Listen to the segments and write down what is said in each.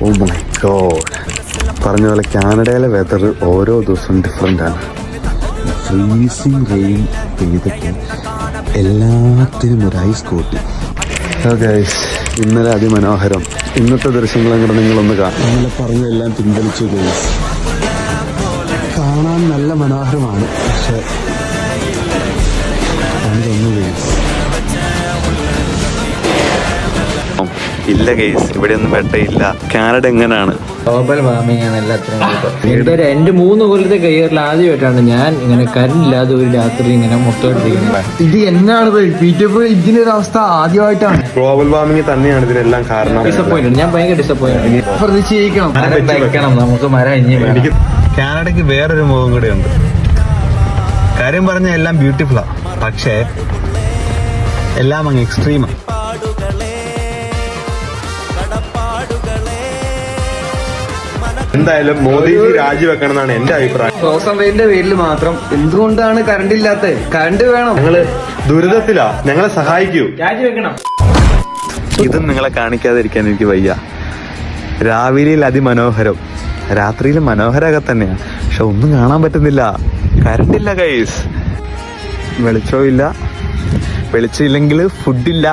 Oh my God. പറഞ്ഞ പോലെ കാനഡയിലെ വെതർ ഓരോ ദിവസവും ഡിഫറെൻ്റ് ആണ്. ഫ്രീസിങ് റെയിൻ പെയ്തിട്ട് എല്ലാത്തിനും ഒരു ഐസ് കോട്ടി. ഗൈസ്, ഇന്നലെ അതിമനോഹരം. ഇന്നത്തെ ദൃശ്യങ്ങളും കൂടെ നിങ്ങളൊന്ന് കാണാം. ഇന്നലെ പറഞ്ഞെല്ലാം പിൻവലിച്ചു ഗൈസ്. കാണാൻ നല്ല മനോഹരമാണ്, പക്ഷെ അതൊന്നും ഗൈസ് ഇല്ല ഗൈസ്, ഇവിടെ ഒന്നും വെട്ടയില്ല. കാനഡ എങ്ങനെയാണ്? ഗ്ലോബൽ വാർമിംഗ് ആണ് എല്ലാത്തിനും. എന്റെ 3 കൊല്ലത്തെ കരിയറിൽ ആദ്യമായിട്ടാണ് ഞാൻ ഇങ്ങനെ കരണ്ടില്ലാതെ ഒരു രാത്രി ഇങ്ങനെ മൊത്തം. ഇത് എന്നാണ് ഇതിനൊരു അവസ്ഥ ആദ്യമായിട്ടാണ്. ഗ്ലോബൽ വാർമിംഗ് തന്നെയാണ് ഇതിനെല്ലാം കാരണം. ഡിസപ്പോയിന്റഡ്, ഞാൻ ഭയങ്കര ഡിസപ്പോയിന്റഡ്. പ്രതീക്ഷിക്കണം, നമുക്ക് മരം എനിക്ക് കാനഡയ്ക്ക് വേറൊരു മുഖം കൂടെ ഉണ്ട്. കാര്യം പറഞ്ഞ എല്ലാം ബ്യൂട്ടിഫുള്ളാ, പക്ഷേ എല്ലാം അങ്ങ് എക്സ്ട്രീമാണ്. എന്തായാലും മോദിജി രാജിവെക്കണം എന്നാണ് എന്റെ അഭിപ്രായം. റോസൻ റെയിലിന്റെ പേരിൽ മാത്രം എന്തുകൊണ്ടാണ് കറണ്ട് ഇല്ലാത്ത? കറണ്ട് വേണം. ഞങ്ങള് ദുരിതത്തിലാ, ഞങ്ങളെ സഹായിക്കൂ. രാജിവെക്കണം. ഇതും നിങ്ങളെ കാണിക്കാതിരിക്കാൻ എനിക്ക് വയ്യ. രാവിലെയിൽ അതിമനോഹരം, രാത്രിയിൽ മനോഹരമൊക്കെ തന്നെയാണ്, പക്ഷെ ഒന്നും കാണാൻ പറ്റുന്നില്ല. കറണ്ടില്ല ഗൈസ്, വെളിച്ചമില്ല. വെളിച്ചമില്ലെങ്കിൽ ഫുഡില്ല.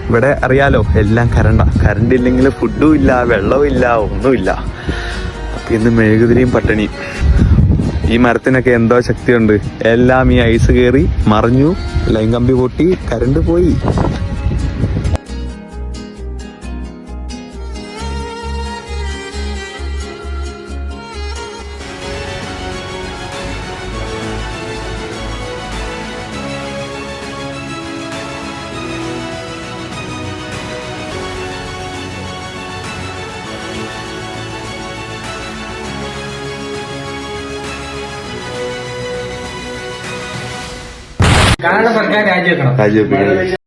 ഇവിടെ അറിയാലോ, എല്ലാം കറണ്ട് ഇല്ലെങ്കിൽ ഫുഡും ഇല്ല, വെള്ളവും ഇല്ല, ഒന്നുമില്ല. അപ്പൊ ഇന്ന് മെഴുകുതിരിയും പട്ടിണി. ഈ മരത്തിനൊക്കെ എന്തോ ശക്തിയുണ്ട്. എല്ലാം ഈ ഐസ് കയറി മറിഞ്ഞു, ലൈൻ കമ്പി പൊട്ടി, കറണ്ട് പോയി. കാനഡ സർക്കാർ രാജിവെക്കണം. രാജിവെപ്പിക്കണം.